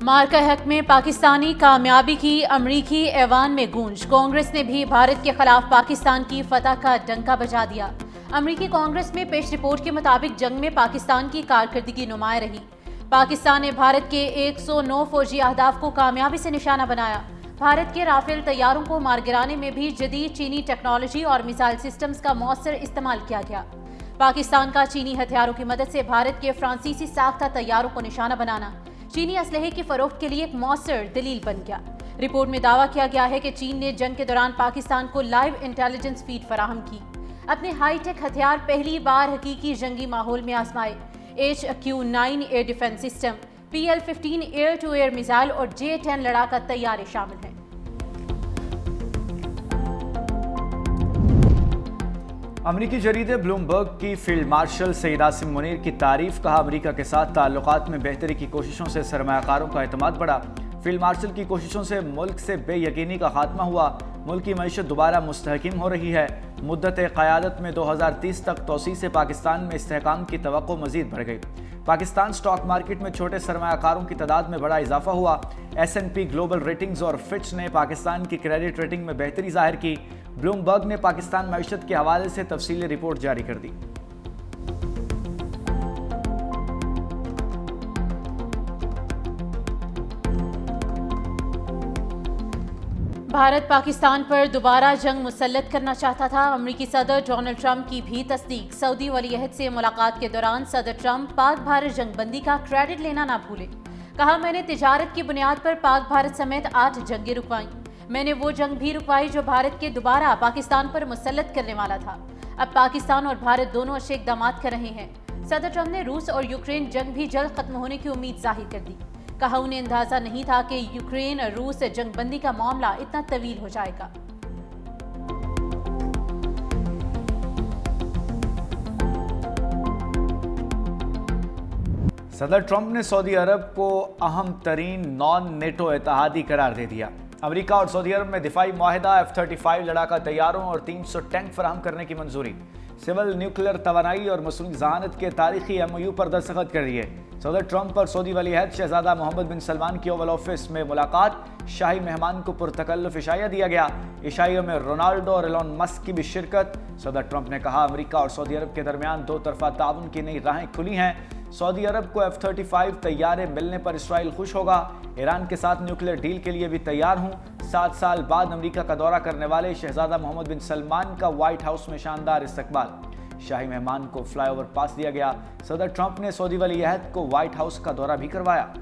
मार्का हक में पाकिस्तानी कामयाबी की अमरीकी ऐवान में गूंज। कांग्रेस ने भी भारत के खिलाफ पाकिस्तान की फतह का डंका बजा दिया। अमरीकी कांग्रेस में पेश रिपोर्ट के मुताबिक जंग में पाकिस्तान की कारकर्दगी नुमाया रही। पाकिस्तान ने भारत के 109 फौजी अहदाफ को कामयाबी से निशाना बनाया। भारत के राफेल तैयारों को मार गिराने में भी जदीद चीनी टेक्नोलॉजी और मिसाइल सिस्टम्स का मौसर इस्तेमाल किया गया। पाकिस्तान का चीनी हथियारों की मदद से भारत के फ्रांसीसी साख्ता तैयारों को निशाना बनाना चीनी असलहे की फरोख्त के लिए एक मौसर दलील बन गया। रिपोर्ट में दावा किया गया है कि चीन ने जंग के दौरान पाकिस्तान को लाइव इंटेलिजेंस फीड फराहम की। अपने हाईटेक हथियार पहली बार हकीकी जंगी माहौल में आजमाए। HQ-9 air defence system, PL-15 air to air missile और J-10 लड़ाका तैयारे शामिल हैं। अमरीकी जरीदे ब्लूमबर्ग की फील्ड मार्शल सईद आसिम मुनीर की तारीफ। कहा, अमरीका के साथ ताल्लुकात में बेहतरी की कोशिशों से सरमायाकारों का एतमाद बढ़ा। फील्ड मार्शल की कोशिशों से मुल्क से बेयकीनी का खात्मा हुआ। मुल्क की मईशत दोबारा मुस्तहकिम हो रही है। मुद्दत क़यादत में 2030 तक तोसी से पाकिस्तान में इस्तेहकाम की तवक्को मजीद बढ़ गई। पाकिस्तान स्टॉक मार्केट में छोटे सरमायाकारों की तादाद में बड़ा इजाफा हुआ। S&P ग्लोबल रेटिंग्स और फिच ने पाकिस्तान की क्रेडिट रेटिंग में बेहतरी जाहिर की। ब्लूमबर्ग ने पाकिस्तान मईशत के हवाले से तफसीली रिपोर्ट जारी कर दी। भारत पाकिस्तान पर दोबारा जंग मुसल्लत करना चाहता था। अमरीकी सदर डोनाल्ड ट्रंप की भी तस्दीक। सऊदी वलीअहद से मुलाकात के दौरान सदर ट्रंप पाक भारत जंगबंदी का क्रेडिट लेना ना भूले। कहा, मैंने तिजारत की बुनियाद पर पाक भारत समेत 8 जंगें रुकवाई। मैंने वो जंग भी रुकवाई जो भारत के दोबारा पाकिस्तान पर मुसल्लत करने वाला था। अब पाकिस्तान और भारत दोनों अच्छे इक़दाम कर रहे हैं। सदर ट्रंप ने रूस और यूक्रेन जंग भी जल्द खत्म होने की उम्मीद जाहिर कर दी। कहा, उन्हें अंदाजा नहीं था कि यूक्रेन रूस जंगबंदी का मामला इतना तवील हो जाएगा। सदर ट्रंप ने सऊदी अरब को अहम तरीन नॉन नेटो इत्तेहादी करार दे दिया। अमेरिका और सऊदी अरब में दिफाई मुआहिदा, F-35 लड़ाका तैयारों और 300 टैंक फराहम करने की मंजूरी। सिविल न्यूक्लियर तवानाई और मसनूई जहानत के तारीखी MOU पर दस्तखत कर दिए। सदर ट्रंप और सऊदी वलीअहद शहजादा मोहम्मद बिन सलमान की ओवल ऑफिस में मुलाकात। शाही मेहमान को पुरतकल्लुफ इशाया दिया गया। इशाइयों में रोनाल्डो और एलोन मस्क की भी शिरकत। सदर ट्रंप ने कहा, अमेरिका और सऊदी अरब के दरमियान दो तरफा ताउन की नई राहें खुली हैं। सऊदी अरब को F-35 तैयारे मिलने पर इसराइल खुश होगा। ईरान के साथ न्यूक्लियर डील के लिए भी तैयार हूँ। 7 साल बाद अमेरिका का दौरा करने वाले शहजादा मोहम्मद बिन सलमान का व्हाइट हाउस में शानदार इस्तकबाल। शाही मेहमान को फ्लाईओवर पास दिया गया। सदर ट्रंप ने सऊदी वलीअहद को व्हाइट हाउस का दौरा भी करवाया।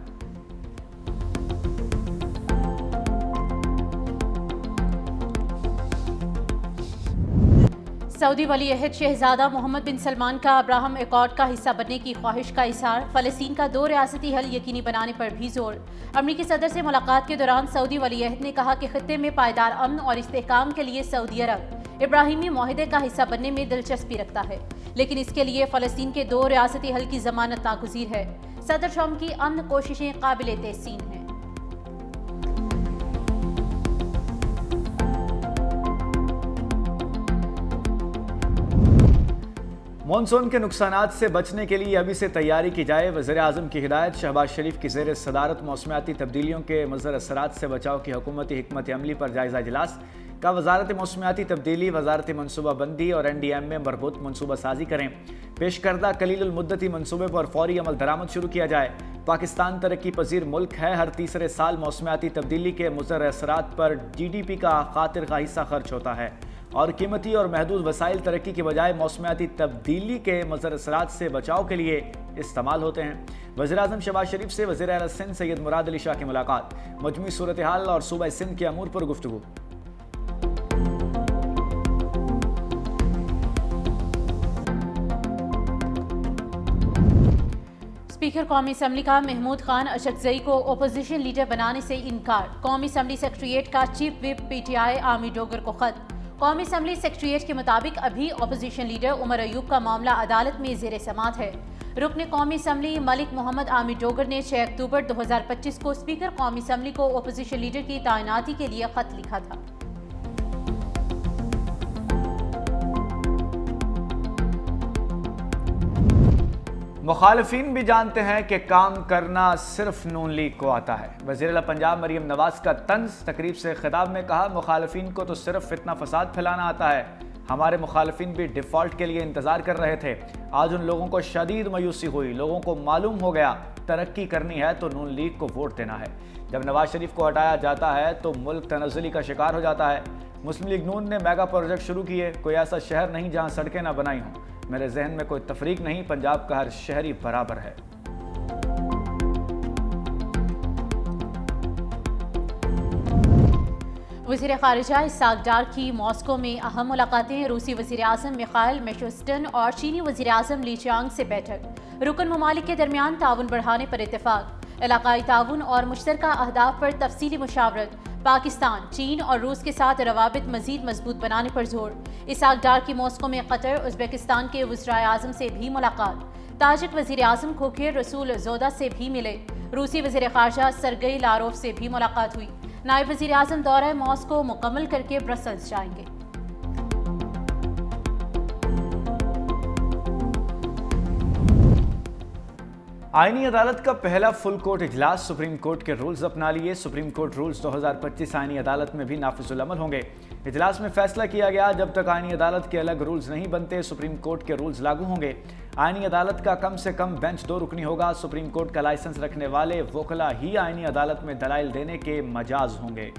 सऊदी वलीअहद शहजादा मोहम्मद बिन सलमान का अब्राहम एकॉर्ड का हिस्सा बनने की ख्वाहिश का इज़हार। फ़लस्तीन का 2 रियासती हल यकीनी बनाने पर भी जोर। अमरीकी सदर से मुलाकात के दौरान सऊदी वलीअहद ने कहा कि खित्ते में पायदार अमन और इस्तेहकाम के लिए सऊदी अरब इब्राहिमी मुआहदे का हिस्सा बनने में दिलचस्पी रखता है, लेकिन इसके लिए फ़लस्तीन के 2 रियासती हल की ज़मानत नागुज़ीर है। सदर ट्रंप की अमन कोशिशें काबिल तहसीन हैं। मॉनसून के नुकसानात से बचने के लिए अभी से तैयारी की जाए। वज़ीर-ए-आज़म की हिदायत। शहबाज शरीफ की ज़ेर सदारत मौसमियाती तब्दीलियों के मुज़र असरात से बचाव की हुकूमती हिकमत अमली पर जायज़ा इजलास का। वजारत मौसमियाती तब्दीली, वजारत मनसूबाबंदी और NDM में मरबूत मनसूबा साजी करें। पेश करदा कलीलुल मुद्दती मनसूबे पर फौरी अमल दरामद शुरू किया जाए। पाकिस्तान तरक्की पजीर मुल्क है। हर तीसरे साल मौसमियाती तब्दीली के मुज़र असरात पर GDP का खातिर का हिस्सा खर्च होता है और कीमती और महदूद वसाइल तरक्की के बजाय मौसमियाती तब्दीली के मुज़र असरात से बचाव के लिए इस्तेमाल होते हैं। वज़ीर-ए-आज़म शहबाज शरीफ से वज़ीर आला सिंध सैयद मुराद अली शाह की मुलाकात। मजमूई सूरत हाल और सूबा सिंध के अमूर पर गुफ्तगू। स्पीकर कौमी असम्बली का महमूद खान अशरफजई को अपोजिशन लीडर बनाने से इनकार। कौमी असम्बली सेक्रेटेरिएट का chief whip PTI Aamir Dogar को खत। कौमी असम्बली सेक्रेटेरिएट के मुताबिक अभी अपोजिशन लीडर उमर अयूब का मामला अदालत में ज़ेर समाअत है। रुकन कौमी असम्बली मलिक मोहम्मद आमिर डोगर ने 6 अक्टूबर 2025 को स्पीकर कौमी असम्बली को अपोजिशन लीडर की तैनाती के लिए खत लिखा था। मुखालिफिन भी जानते हैं कि काम करना सिर्फ नून लीग को आता है। वज़ीर पंजाब मरीम नवाज का तंज तकरीब से खिताब में कहा, मुखालिफिन को तो सिर्फ फितना फसाद फैलाना आता है। हमारे मुखालिफिन भी डिफ़ॉल्ट के लिए इंतज़ार कर रहे थे। आज उन लोगों को शदीद मायूसी हुई। लोगों को मालूम हो गया तरक्की करनी है तो नून लीग को वोट देना है। जब नवाज शरीफ को हटाया जाता है तो मुल्क तनज़्ज़ुली का शिकार हो जाता है। मुस्लिम लीग नून ने मेगा प्रोजेक्ट शुरू किए। कोई ऐसा शहर नहीं जहां सड़कें ना बनाई हों। मेरे जहन में कोई तफरीक नहीं, पंजाब का हर शहरी बराबर है। वज़ीर ख़ारिजा इसाक डार की मॉस्को में अहम मुलाकातें। रूसी वज़ीर आज़म मिखाइल मिशोस्टन और चीनी वज़ीर आज़म ली चियांग से बैठक। रुकन ममालिक के दरमियान ताउन बढ़ाने पर इत्तेफाक। इलाकाई ताउन और मुश्तरका अहदाफ पर तफसीली मुशावरत। पाकिस्तान, चीन और रूस के साथ रवाबित मज़ीद मजबूत बनाने पर जोर। इसाक डार की मॉस्को में कतर, उज़्बेकिस्तान के वज़ीर आज़म से भी मुलाकात। ताजिक वज़ीर आज़म खोखिर रसूल जोदा से भी मिले। रूसी वज़ीर ख़ारिजा सरगई लारोव से भी मुलाकात हुई। नायब वज़ीर आज़म दौरा मॉस्को मुकम्मल करके ब्रसल्स जाएंगे। आईनी अदालत का पहला फुल कोर्ट इजलास। सुप्रीम कोर्ट के रूल्स अपना लिए। सुप्रीम कोर्ट रूल्स 2025 आईनी अदालत में भी नाफिजुल अमल होंगे। इजलास में फैसला किया गया, जब तक आईनी अदालत के अलग रूल्स नहीं बनते सुप्रीम कोर्ट के रूल्स लागू होंगे। आईनी अदालत का कम से कम बेंच 2 रुकनी होगा। सुप्रीम कोर्ट का लाइसेंस रखने वाले वोकला ही आईनी अदालत में दलाइल देने के मजाज होंगे।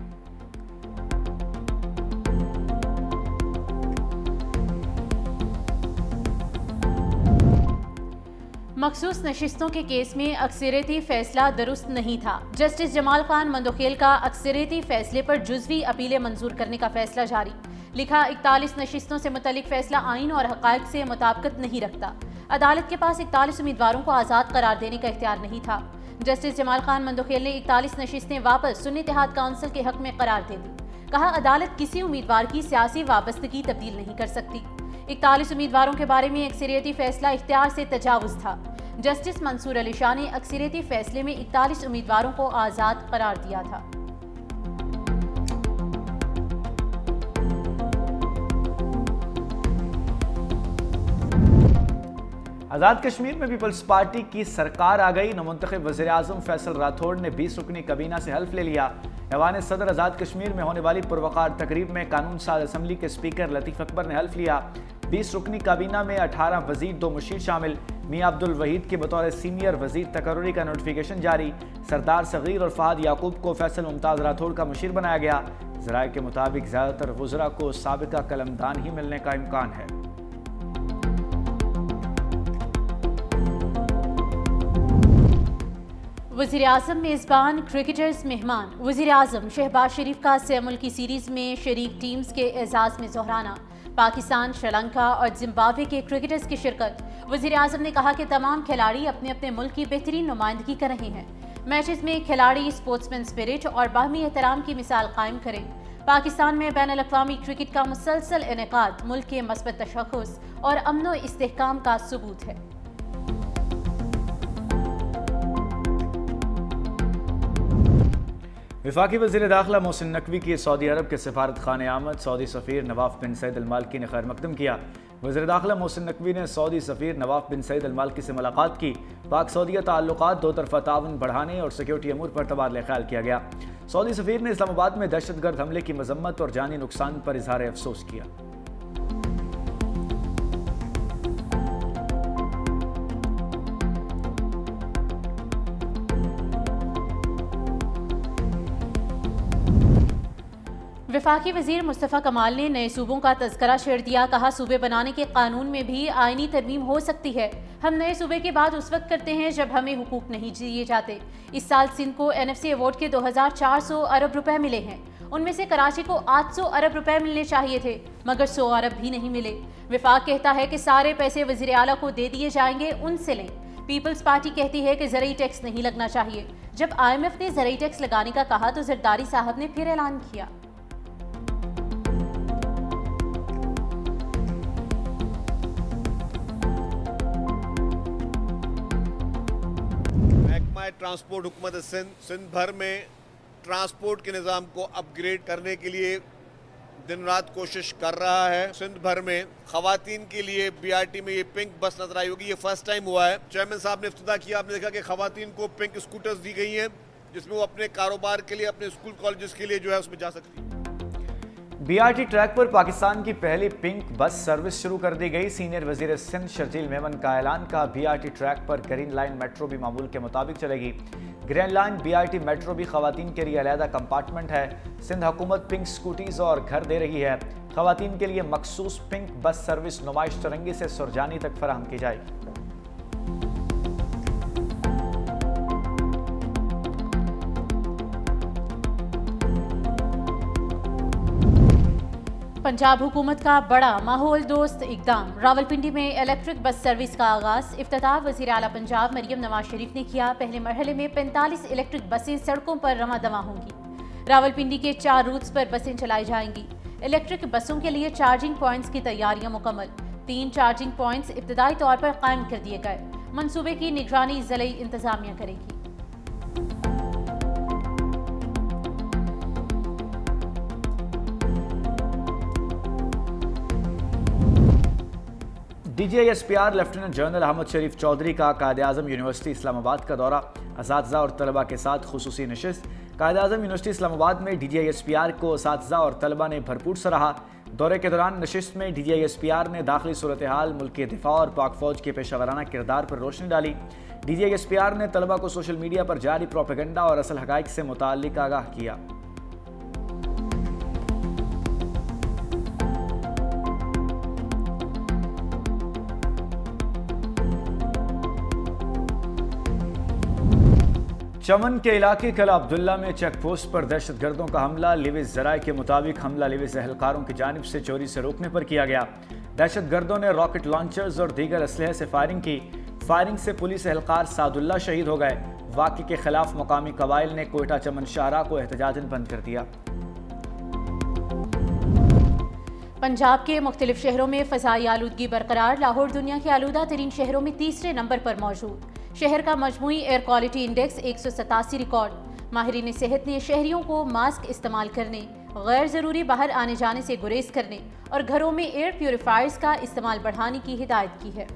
मखसूस नशिस्तों के केस में अक्सरियती फैसला दुरुस्त नहीं था। जस्टिस जमाल खान मंदोखेल का अक्सरियती फैसले पर जुज़वी अपीलें मंजूर करने का फैसला जारी। लिखा, 41 नशिस्तों से मुतल्लिक फैसला आइन और हक़ाइक़ से मुताबिकत नहीं रखता। अदालत के पास 41 उम्मीदवारों को आज़ाद करार देने का इख्तियार नहीं था। जस्टिस जमाल खान मंदोखेल ने 41 नशिस्तें वापस सुन्नी इत्तेहाद काउंसिल के हक में करार दे दी। कहा, अदालत किसी उम्मीदवार की सियासी वाबस्तगी तब्दील नहीं कर सकती। 41 उम्मीदवारों के बारे में अक्सरियती फैसला इख्तियार से तजावुज़ था। जस्टिस मंसूर अली शाह ने अक्सरियती फैसले में 41 उम्मीदवारों को आज़ाद करार दिया था। आज़ाद कश्मीर में पीपल्स पार्टी की सरकार आ गई। नमुंतखब वज़ीर आज़म फैसल राठौड़ ने 20 रुकनी काबीना से हल्फ ले लिया। ऐवान सदर आज़ाद कश्मीर में होने वाली पुरवकार तकरीब में कानून साज असम्बली के स्पीकर लतीफ़ अकबर ने हल्फ लिया। 20 रुकनी काबीना में 18 वज़ीर 2 मुशीर शामिल। मियां अब्दुल वहीद के बतौर सीनियर वज़ीर तकर्रुरी का नोटिफिकेशन जारी। सरदार सगीर और फहद याकूब को फैसल मुमताज़ राठौड़ का मुशीर बनाया गया। ज़राए के मुताबिक ज़्यादातर वज़रा को साबिका कलमदान ही मिलने का इम्कान है। वज़ीर आज़म मेज़बान, क्रिकेटर्स मेहमान। वज़ीर आज़म शहबाज शरीफ का से मुल्की सीरीज़ में शरीक टीम्स के एजाज़ में जोहराना। पाकिस्तान, श्रीलंका और जिम्बाब्वे के क्रिकेटर्स की शिरकत। वज़ीर आज़म ने कहा कि तमाम खिलाड़ी अपने अपने मुल्क की बेहतरीन नुमाइंदगी कर रहे हैं। मैचेस में खिलाड़ी स्पोर्ट्समैन स्पिरिट और बाहमी एहतराम की मिसाल कायम करें। पाकिस्तान में बैनुल-अक़वामी क्रिकेट का मुसलसल इनेकाद मुल्क के मस्बत तशख़्ख़ुस और अमन व इस्तेहकाम का सबूत है। वफाकी वज़ीर दाखिला मोहसिन नकवी की सऊदी अरब के सफारत खाने आमद। सऊदी सफ़ीर नवाफ बिन सईद अल मालकी ने खैर मकदम किया। वज़ीर दाखिला मोहसिन नकवी ने सऊदी सफ़ीर नवाफ बिन सईद अल मालकी से मुलाकात की। पाक सऊदीया ताल्लुकात, दो तरफ़ा ताउन बढ़ाने और सिक्योरिटी अमूर पर तबादला ख्याल किया गया। सऊदी सफ़ीर ने इस्लामाबाद में दहशतगर्द हमले की मजम्मत और जानी नुकसान पर इजहार अफसोस किया। वफाकी वज़ीर मुस्तफ़ा कमाल ने नए सूबों का तज़करा छेड़ दिया। कहा, सूबे बनाने के कानून में भी आईनी तरमीम हो सकती है। हम नए सूबे की बात उस वक्त करते हैं जब हमें हुकूक नहीं दिए जाते। इस साल सिंध को NFC अवार्ड के 2400 अरब रुपए मिले हैं। उनमें से कराची को 800 अरब रुपए मिलने चाहिए थे, मगर 100 अरब भी नहीं मिले। वफाक कहता है कि सारे पैसे वज़ीर आला को दे दिए जाएंगे, उनसे लें। पीपल्स पार्टी कहती है कि ज़रई टैक्स नहीं लगना चाहिए। जब IMF ने ज़रई टैक्स लगाने का कहा तो जरदारी साहब ने फिर ऐलान किया। ट्रांसपोर्ट हुकूमत सिंध भर में ट्रांसपोर्ट के निज़ाम को अपग्रेड करने के लिए दिन रात कोशिश कर रहा है। सिंध भर में खवातीन के लिए बीआरटी में ये पिंक बस नजर आई होगी, ये फर्स्ट टाइम हुआ है। चेयरमैन साहब ने इफ्तिताह किया, आपने देखा कि खवातीन को पिंक स्कूटर्स दी गई हैं जिसमें वो अपने कारोबार के लिए, अपने स्कूल कॉलेजेस के लिए जो है उसमें जा सकती है। बीआरटी ट्रैक पर पाकिस्तान की पहली पिंक बस सर्विस शुरू कर दी गई। सीनियर वजीर सिंध शर्जील मेमन का ऐलान का बीआरटी ट्रैक पर ग्रीन लाइन मेट्रो भी मामूल के मुताबिक चलेगी। ग्रीन लाइन बीआरटी मेट्रो भी खवातीन के लिए अलहदा कंपार्टमेंट है। सिंध हुकूमत पिंक स्कूटीज और घर दे रही है। खवातीन के लिए मखसूस पिंक बस सर्विस नुमाइश तरंगी से सुरजानी तक फराहम की जाएगी। पंजाब हुकूमत का बड़ा माहौल दोस्त इकदाम। रावलपिंडी में इलेक्ट्रिक बस सर्विस का आगाज। इफ्तिताह वज़ीर आला पंजाब मरियम नवाज शरीफ ने किया। पहले मरहले में 45 इलेक्ट्रिक बसें सड़कों पर रवां दवा होंगी। रावलपिंडी के 4 रूट्स पर बसें चलाई जाएंगी। इलेक्ट्रिक बसों के लिए चार्जिंग पॉइंट्स की तैयारियां मुकम्मल। 3 चार्जिंग पॉइंट्स इब्तदाई तौर पर कायम कर दिए गए। मंसूबे की निगरानी ज़िले इंतजामिया करेगी। DGISPR लेफ्टिनेंट जनरल अहमद शरीफ चौधरी का कायद-ए-आज़म यूनिवर्सिटी इस्लामाबाद का दौरा। असातिज़ा और तलबा के साथ खुसूसी नशिस्त। कायद-ए-आज़म यूनिवर्सिटी इस्लामाबाद में DGISPR को असातिज़ा और तलबा ने भरपूर सराहा। दौरे के दौरान नशिस्त में DGISPR ने दाखिली सूरत हाल, मुल्की दिफा और पाक फौज के पेशावराना किरदार पर रोशनी डाली। DGISPR ने तलबा को सोशल मीडिया पर जारी प्रोपेगेंडा और असल हक़ाइक़ से मुताल्लिक़ आगाह किया। चमन के इलाके कला अब्दुल्ला में चेक पोस्ट पर दहशतगर्दों का हमला। लिविस ज़राए के मुताबिक हमला लिविस एहलकारों की जानिब से चोरी से रोकने पर किया गया। दहशतगर्दों ने रॉकेट लॉन्चर्स और दीगर असलहे से फायरिंग की। फायरिंग से पुलिस एहलकार सादुल्ला शहीद हो गए। वाक़े के खिलाफ मुकामी कबाइल ने कोयटा चमन शाहरा को एहतजाजन बंद कर दिया। पंजाब के मुख्तलिफ शहरों में फ़ज़ाई आलूदगी बरकरार। लाहौर दुनिया के आलूदा तरीन शहरों में तीसरे नंबर पर मौजूद। शहर का मजमूई एयर क्वालिटी इंडेक्स 187 रिकॉर्ड। माहिरीन सेहत ने शहरियों को मास्क इस्तेमाल करने, गैर ज़रूरी बाहर आने जाने से गुरेज करने और घरों में एयर प्योरीफायर्स का इस्तेमाल बढ़ाने की हिदायत की है।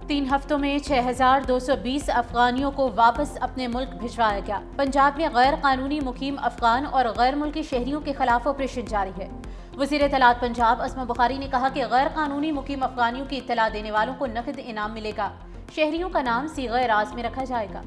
तीन हफ्तों में 6,220 अफगानियों को वापस अपने मुल्क भिजवाया गया। पंजाब में गैर कानूनी मुकीम अफगान और गैर मुल्की शहरियों के खिलाफ ऑपरेशन जारी है। वज़ीर इत्तलात पंजाब अस्मा बुखारी ने कहा कि गैर कानूनी मुकीम अफगानियों की इत्तला देने वालों को नकद इनाम मिलेगा। शहरियों का नाम सीग़े राज में रखा जाएगा।